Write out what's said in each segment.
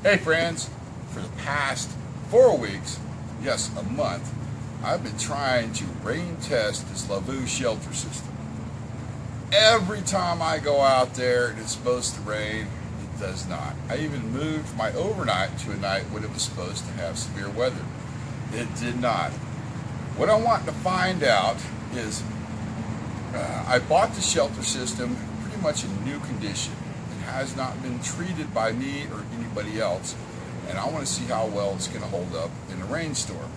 Hey friends, for the past 4 weeks, yes, a month, I've been trying to rain test this Lavvu shelter system. Every time I go out there and it's supposed to rain, it does not. I even moved my overnight to a night when it was supposed to have severe weather. It did not. What I want to find out is I bought the shelter system pretty much in new condition. It has not been treated by me or anybody else, and I want to see how well it's going to hold up in a rainstorm.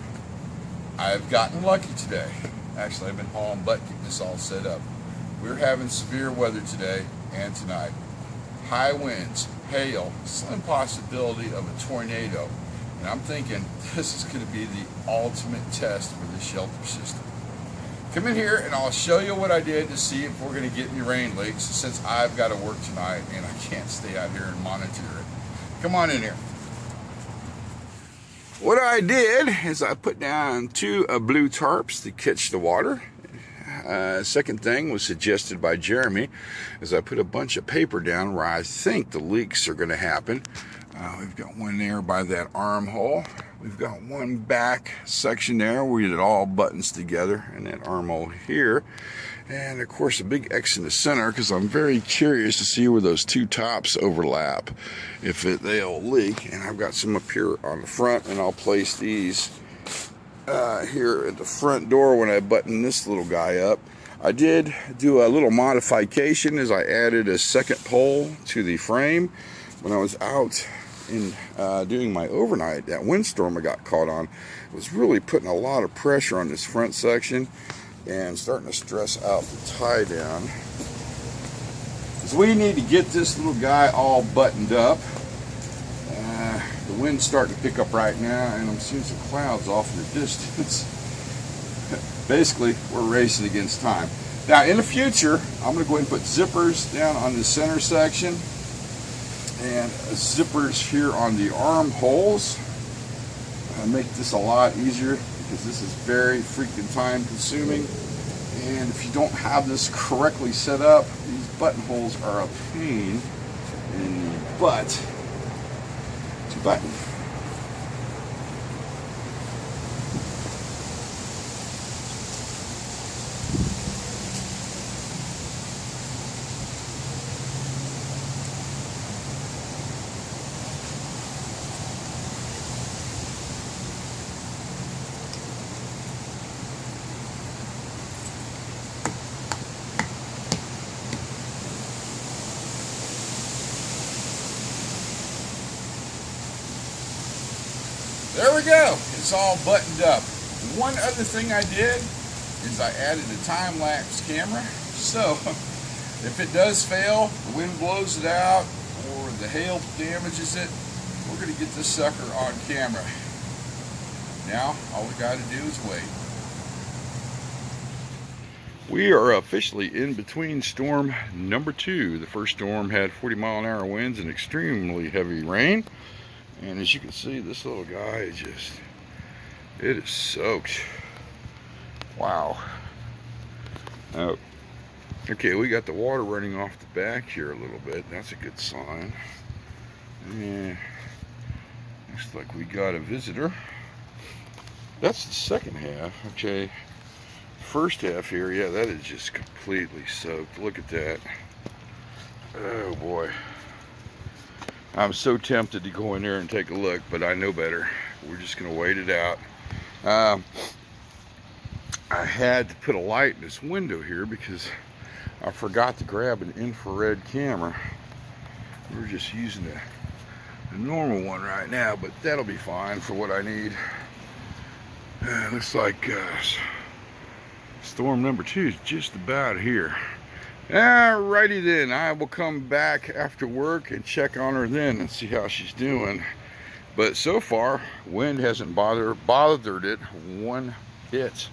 I've gotten lucky today. Actually, I've been hauling butt getting this all set up. We're having severe weather today and tonight. High winds, hail, slim possibility of a tornado. And I'm thinking this is going to be the ultimate test for the shelter system. Come in here and I'll show you what I did to see if we're going to get any rain leaks, since I've got to work tonight and I can't stay out here and monitor it. Come on in here. What I did is I put down two blue tarps to catch the water. Second thing was suggested by Jeremy is I put a bunch of paper down where I think the leaks are going to happen. We've got one there by that armhole. We've got one back section there where it all buttons together, and that armhole here. And of course a big X in the center, because I'm very curious to see where those two tops overlap, if they'll leak. And I've got some up here on the front, and I'll place these here at the front door when I button this little guy up. I did do a little modification as I added a second pole to the frame. When I was out in doing my overnight, that windstorm I got caught on was really putting a lot of pressure on this front section and starting to stress out the tie down. So we need to get this little guy all buttoned up. The wind's starting to pick up right now, and I'm seeing some clouds off in the distance. Basically, we're racing against time. Now, in the future, I'm going to go ahead and put zippers down on the center section and zippers here on the armholes. Make this a lot easier, because this is very freaking time consuming. And if you don't have this correctly set up, these buttonholes are a pain in the butt to button. There we go. It's all buttoned up. One other thing I did is I added a time-lapse camera. So if it does fail, the wind blows it out, or the hail damages it, we're going to get this sucker on camera. Now, all we got to do is wait. We are officially in between storm number 2. The first storm had 40-mile-an-hour winds and extremely heavy rain. And as you can see, this little guy is it is soaked. Wow. Oh, okay, we got the water running off the back here a little bit. That's a good sign. Yeah, looks like we got a visitor. That's the second half. Okay, first half here, yeah, that is just completely soaked. Look at that. Oh boy. I'm so tempted to go in there and take a look, but I know better. We're just going to wait it out. I had to put a light in this window here because I forgot to grab an infrared camera. We're just using the normal one right now, but that'll be fine for what I need. Looks like storm number 2 is just about here. Alrighty then, I will come back after work and check on her then and see how she's doing. But so far, wind hasn't bothered it one bit.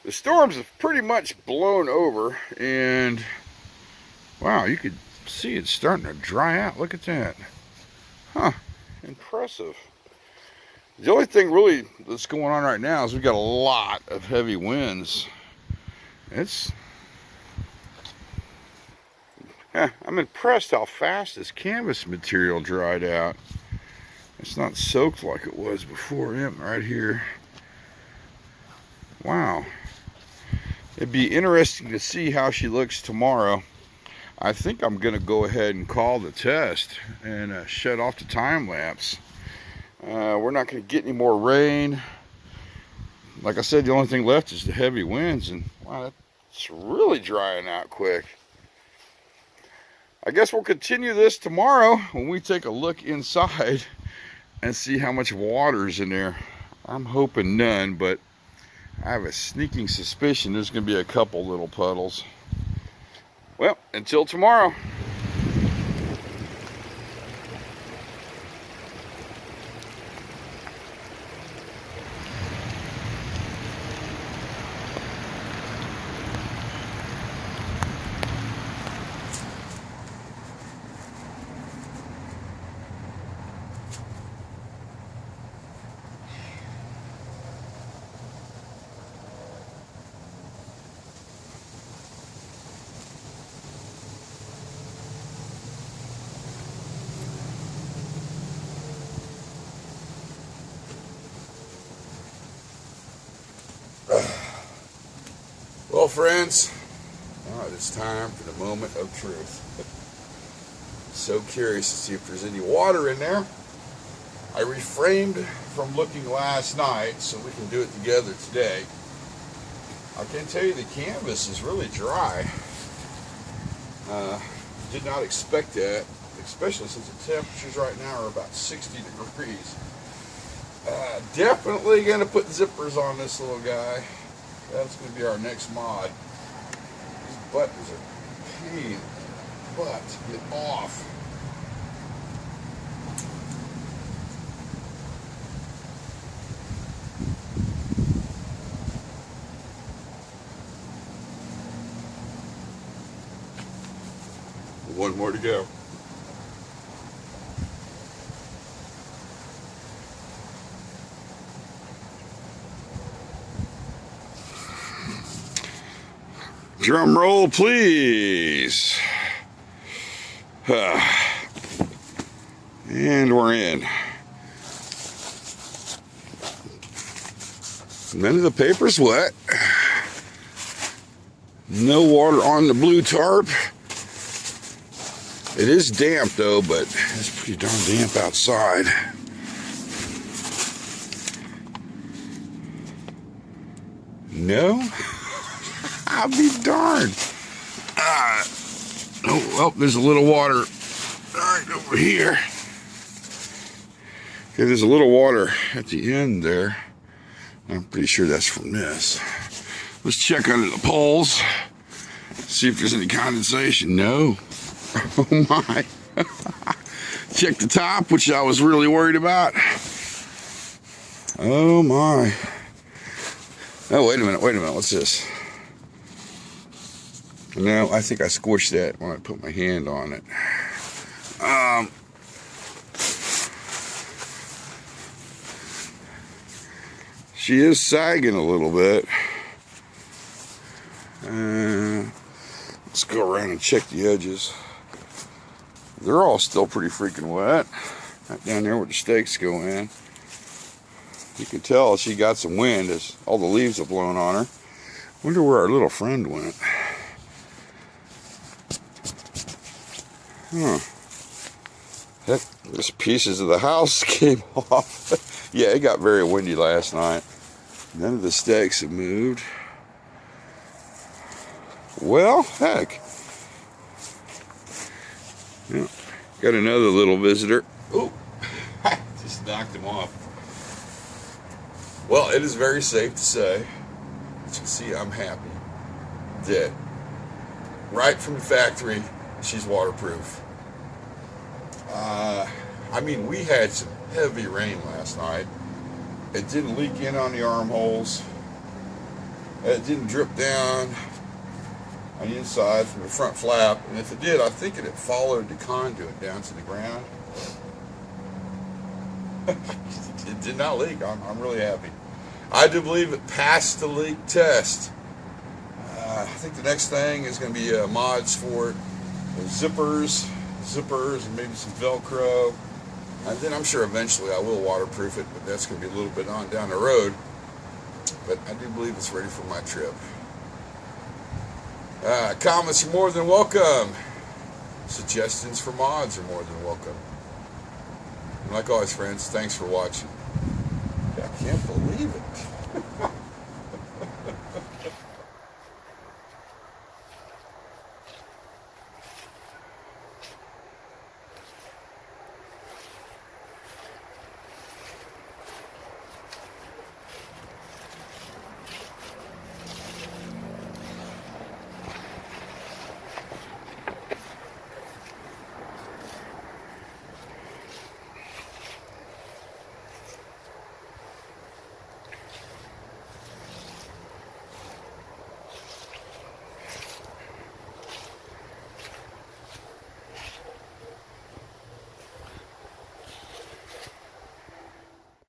The storms have pretty much blown over, and wow, you could see it's starting to dry out. Look at that. Huh, impressive. The only thing really that's going on right now is we've got a lot of heavy winds. I'm impressed how fast this canvas material dried out. It's not soaked like it was before. Yep, right here. Wow. It'd be interesting to see how she looks tomorrow. I think I'm going to go ahead and call the test and shut off the time lapse. We're not going to get any more rain. Like I said, the only thing left is the heavy winds, and wow, it's really drying out quick. I guess we'll continue this tomorrow when we take a look inside and see how much water's in there. I'm hoping none, but I have a sneaking suspicion there's going to be a couple little puddles. Well, until tomorrow. Well, friends, now it is time for the moment of truth. So curious to see if there's any water in there. I refrained from looking last night so we can do it together today. I can tell you the canvas is really dry. Did not expect that, especially since the temperatures right now are about 60 degrees. Definitely going to put zippers on this little guy. That's going to be our next mod. These buttons are a pain in the butt to get off. One more to go. Drum roll, please. And we're in. None of the paper's wet. No water on the blue tarp. It is damp though, but it's pretty darn damp outside. No? I'll be darned. Oh, there's a little water right over here. Okay, there's a little water at the end there. I'm pretty sure that's from this. Let's check under the poles. See if there's any condensation. No. Oh my. Check the top, which I was really worried about. Oh my. Oh, wait a minute. What's this? No, I think I squished that when I put my hand on it. She is sagging a little bit. Let's go around and check the edges. They're all still pretty freaking wet. Right down there where the stakes go in. You can tell she got some wind as all the leaves have blown on her. Wonder where our little friend went. Heck, just pieces of the house came off. Yeah, it got very windy last night. None of the stakes have moved. Well, heck. Yeah, got another little visitor. Oh, just knocked him off. Well, it is very safe to say, as you can see, I'm happy that right from the factory, she's waterproof. I mean, we had some heavy rain last night. It didn't leak in on the armholes. It didn't drip down on the inside from the front flap. And if it did, I think it had followed the conduit down to the ground. it did not leak. I'm really happy. I do believe it passed the leak test. I think the next thing is going to be mods for zippers, and maybe some Velcro. And then I'm sure eventually I will waterproof it, but that's going to be a little bit on down the road. But I do believe it's ready for my trip. Comments are more than welcome. Suggestions for mods are more than welcome. And like always, friends, thanks for watching. I can't believe it.